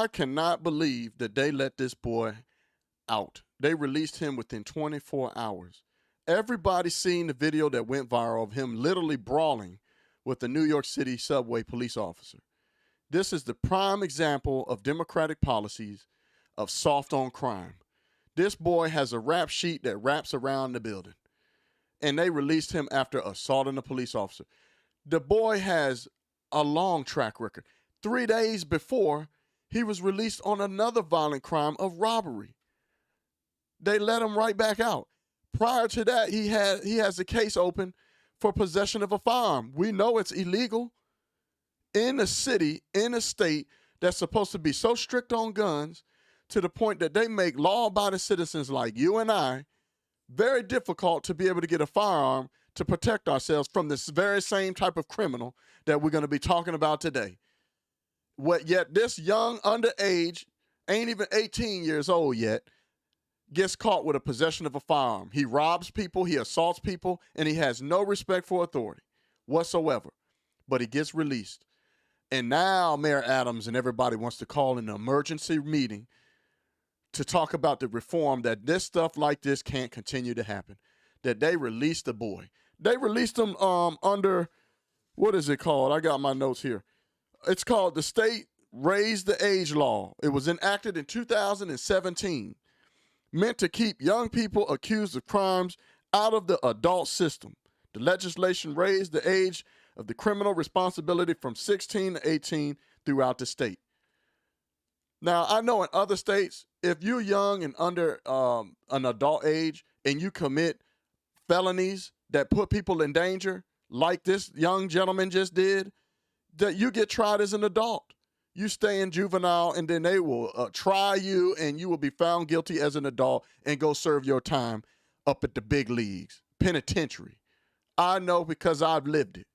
I cannot believe that they let this boy out. They released him within 24 hours. Everybody seen the video that went viral of him literally brawling with the New York City Subway Police Officer. This is the prime example of Democratic policies of soft on crime. This boy has a rap sheet that wraps around the building. And they released him after assaulting a police officer. The boy has a long track record. 3 days before, he was released on another violent crime of robbery. They let him right back out. Prior to that, he has a case open for possession of a firearm. We know it's illegal in a city, in a state that's supposed to be so strict on guns to the point that they make law-abiding citizens like you and I very difficult to be able to get a firearm to protect ourselves from this very same type of criminal that we're going to be talking about today. Yet this young underage, ain't even 18 years old yet, gets caught with a possession of a firearm. He robs people, he assaults people, and he has no respect for authority whatsoever. But he gets released. And now Mayor Adams and everybody wants to call an emergency meeting to talk about the reform that this stuff like this can't continue to happen. That they released the boy. They released him under, what is it called? I got my notes here. It's called the State Raise the Age Law. It was enacted in 2017. Meant to keep young people accused of crimes out of the adult system. The legislation raised the age of the criminal responsibility from 16 to 18 throughout the state. Now, I know in other states, if you're young and under an adult age and you commit felonies that put people in danger, like this young gentleman just did, that you get tried as an adult. You stay in juvenile, and then they will try you, and you will be found guilty as an adult and go serve your time up at the big leagues, penitentiary. I know because I've lived it.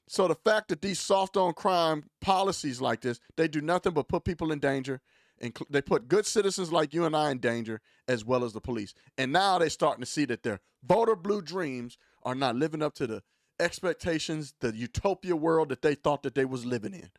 So the fact that these soft on crime policies like this, they do nothing but put people in danger, and they put good citizens like you and I in danger, as well as the police. And now they're starting to see that their voter blue dreams are not living up to the expectations, the utopia world that they thought that they was living in.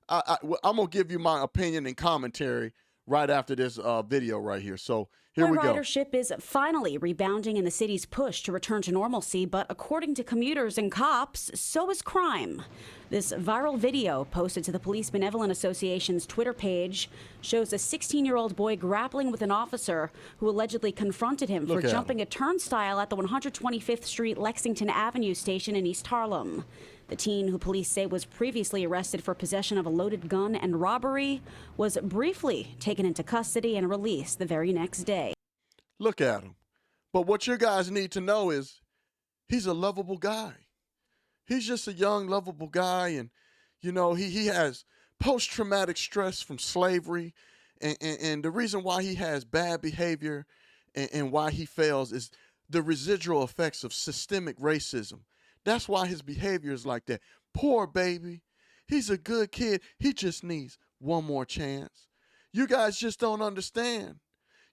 I'm going to give you my opinion and commentary right after this video right here. So here we go. Ridership is finally rebounding in the city's push to return to normalcy, but according to commuters and cops, so is crime. This viral video posted to the Police Benevolent Association's Twitter page shows a 16-year-old boy grappling with an officer who allegedly confronted him for jumping a turnstile at the 125th Street Lexington Avenue station in East Harlem. The teen, who police say was previously arrested for possession of a loaded gun and robbery, was briefly taken into custody and released the very next day. Look at him. But what you guys need to know is he's a lovable guy. He's just a young, lovable guy. And, you know, he has post-traumatic stress from slavery. And the reason why he has bad behavior and why he fails is the residual effects of systemic racism. That's why his behavior is like that. Poor baby. He's a good kid. He just needs one more chance. You guys just don't understand.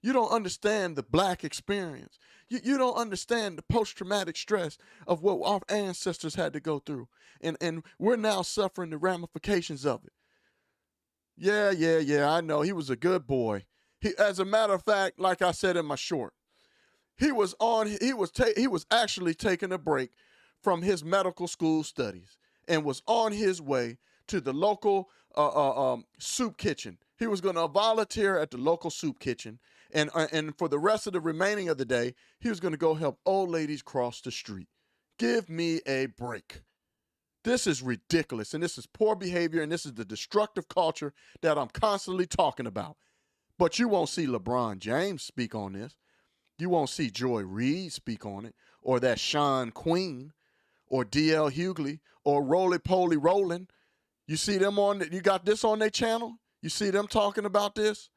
You don't understand the black experience. You don't understand the post-traumatic stress of what our ancestors had to go through. And we're now suffering the ramifications of it. Yeah, I know. He was a good boy. As a matter of fact, like I said in my short, he was actually taking a break from his medical school studies and was on his way to the local soup kitchen. He was going to volunteer at the local soup kitchen, and for the rest of the remaining of the day, he was going to go help old ladies cross the street. Give me a break. This is ridiculous, and this is poor behavior, and this is the destructive culture that I'm constantly talking about. But you won't see LeBron James speak on this. You won't see Joy Reid speak on it, or that Sean Queen, or D.L. Hughley, or Roly Poly Rollin'. You see them you got this on their channel? You see them talking about this?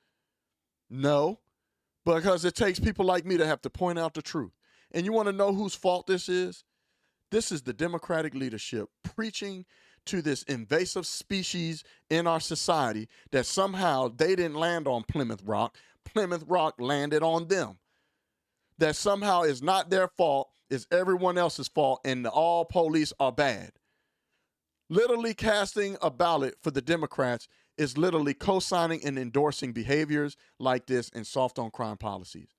No, because it takes people like me to have to point out the truth. And you want to know whose fault this is? This is the Democratic leadership preaching to this invasive species in our society that somehow they didn't land on Plymouth Rock. Plymouth Rock landed on them. That somehow is not their fault, it's everyone else's fault, and all police are bad. Literally casting a ballot for the Democrats is literally co-signing and endorsing behaviors like this and soft on crime policies.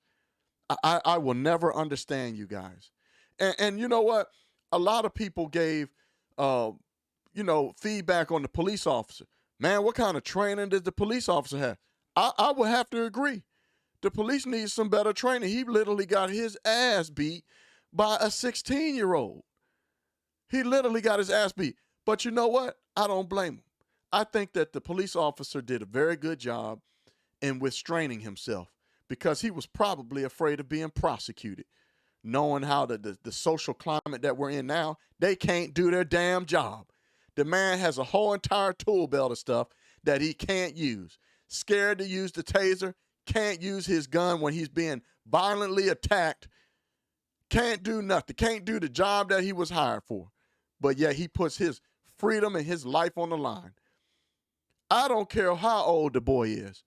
I will never understand you guys. And you know what? A lot of people gave, feedback on the police officer. Man, what kind of training did the police officer have? I would have to agree. The police need some better training. He literally got his ass beat by a 16-year-old. He literally got his ass beat. But you know what? I don't blame him. I think that the police officer did a very good job in restraining himself because he was probably afraid of being prosecuted. Knowing how the social climate that we're in now, they can't do their damn job. The man has a whole entire tool belt of stuff that he can't use. Scared to use the taser, can't use his gun when he's being violently attacked, can't do nothing, can't do the job that he was hired for. But yet he puts his freedom and his life on the line. I don't care how old the boy is.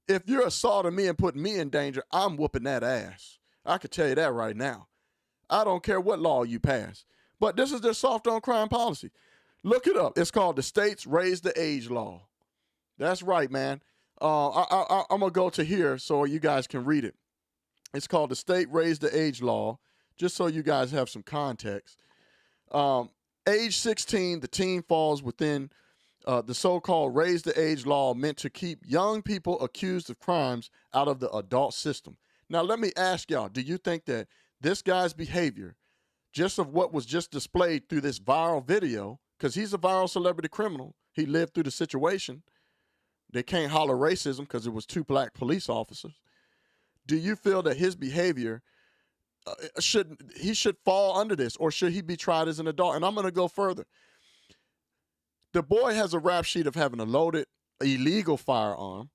If you're assaulting me and putting me in danger, I'm whooping that ass. I can tell you that right now. I don't care what law you pass. But this is their soft on crime policy. Look it up. It's called the States Raise the Age Law. That's right, man. I'm going to go to here so you guys can read it. It's called the State Raise the Age Law, just so you guys have some context. Age 16, the teen falls within the so-called Raise the Age Law meant to keep young people accused of crimes out of the adult system. Now, let me ask y'all, do you think that this guy's behavior, just of what was just displayed through this viral video, because he's a viral celebrity criminal, he lived through the situation, they can't holler racism because it was 2 black police officers. Do you feel that his behavior, should fall under this, or should he be tried as an adult? And I'm going to go further. The boy has a rap sheet of having a loaded, illegal firearm.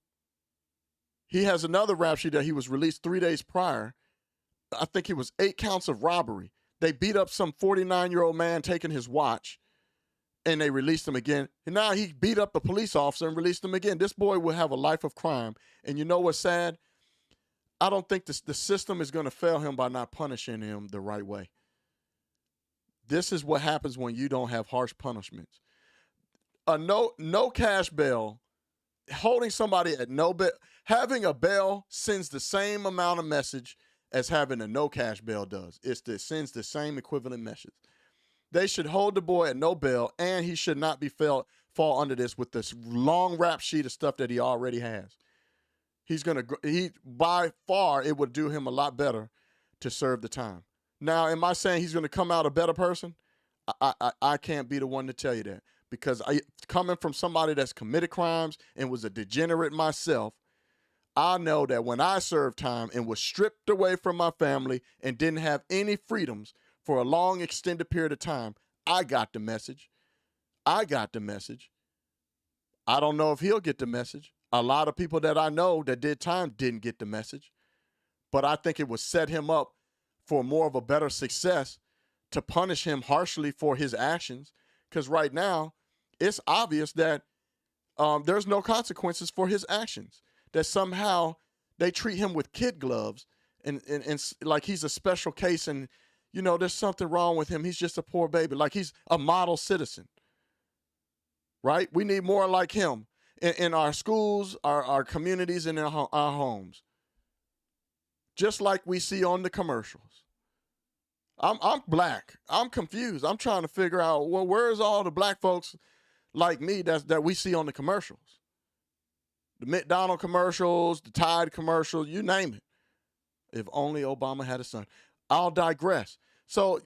He has another rap sheet that he was released 3 days prior. I think it was 8 counts of robbery. They beat up some 49-year-old man taking his watch, and they released him again. And now he beat up a police officer and released him again. This boy will have a life of crime. And you know what's sad? I don't think the system is going to fail him by not punishing him the right way. This is what happens when you don't have harsh punishments. A no cash bail, holding somebody at no bail, having a bail sends the same amount of message as having a no cash bail does. It sends the same equivalent message. They should hold the boy at no bail, and he should not be fall under this with this long rap sheet of stuff that he already has. By far, it would do him a lot better to serve the time. Now, am I saying he's going to come out a better person? I can't be the one to tell you that, because coming from somebody that's committed crimes and was a degenerate myself, I know that when I served time and was stripped away from my family and didn't have any freedoms for a long extended period of time, I got the message. I don't know if he'll get the message. A lot of people that I know that did time didn't get the message. But I think it would set him up for more of a better success to punish him harshly for his actions. Because right now, it's obvious that there's no consequences for his actions. That somehow they treat him with kid gloves and like he's a special case, and there's something wrong with him. He's just a poor baby, like he's a model citizen, right? We need more like him in our schools, our communities, and in our homes, just like we see on the commercials. I'm black. I'm confused. I'm trying to figure out, well, where's all the black folks like me that we see on the commercials? The McDonald's commercials, the Tide commercials, you name it. If only Obama had a son. I'll digress. So,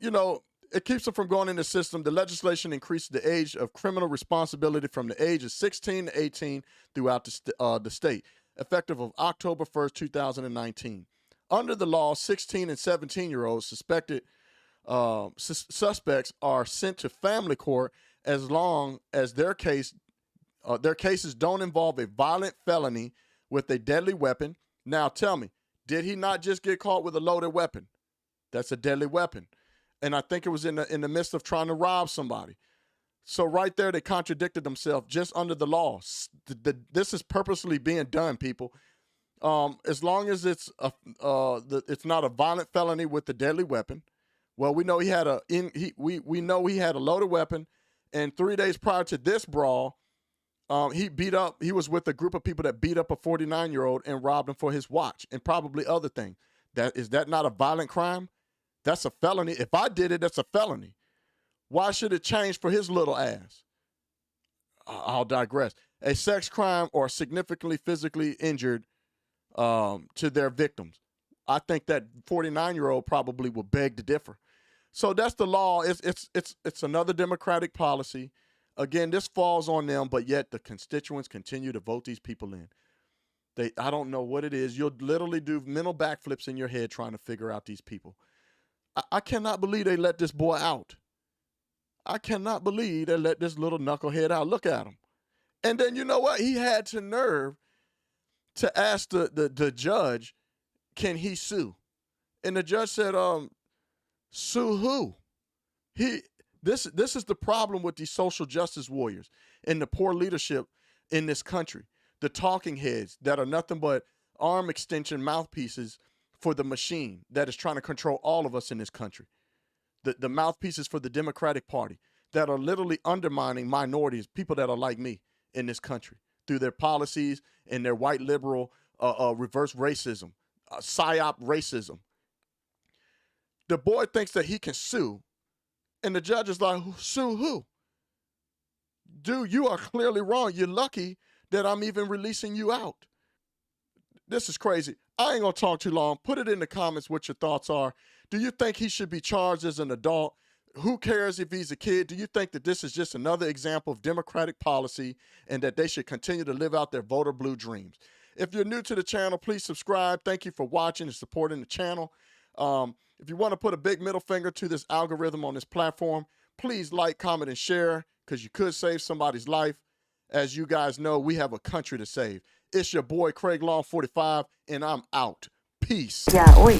it keeps him from going in the system. The legislation increased the age of criminal responsibility from the age of 16 to 18 throughout the state, effective of October 1st, 2019. Under the law, 16 and 17-year-olds suspects are sent to family court as long as their cases don't involve a violent felony with a deadly weapon. Now tell me, did he not just get caught with a loaded weapon? That's a deadly weapon. And I think it was in the midst of trying to rob somebody. So right there, they contradicted themselves just under the law. This is purposely being done, people. As long as it's not a violent felony with a deadly weapon. Well, we know he had we know he had a loaded weapon, and 3 days prior to this brawl, He was with a group of people that beat up a 49-year-old and robbed him for his watch and probably other things. Is that not a violent crime? That's a felony. If I did it, that's a felony. Why should it change for his little ass? I'll digress. A sex crime or significantly physically injured to their victims. I think that 49-year-old probably will beg to differ. So that's the law. It's another Democratic policy. Again, this falls on them, but yet the constituents continue to vote these people in. I don't know what it is. You'll literally do mental backflips in your head trying to figure out these people. I cannot believe they let this boy out. I cannot believe they let this little knucklehead out. Look at him. And then you know what? He had the nerve to ask the judge, can he sue? And the judge said, sue who? This is the problem with these social justice warriors and the poor leadership in this country. The talking heads that are nothing but arm extension mouthpieces for the machine that is trying to control all of us in this country. The mouthpieces for the Democratic Party that are literally undermining minorities, people that are like me in this country through their policies and their white liberal reverse racism, psyop racism. The boy thinks that he can sue, and the judge is like, sue who? Dude, you are clearly wrong. You're lucky that I'm even releasing you out. This is crazy. I ain't gonna talk too long. Put it in the comments what your thoughts are. Do you think he should be charged as an adult? Who cares if he's a kid? Do you think that this is just another example of Democratic policy and that they should continue to live out their voter blue dreams? If you're new to the channel, please subscribe. Thank you for watching and supporting the channel. If you want to put a big middle finger to this algorithm on this platform, please like, comment, and share because you could save somebody's life. As you guys know, we have a country to save. It's your boy, Craig Long 45, and I'm out. Peace. Yeah, oi.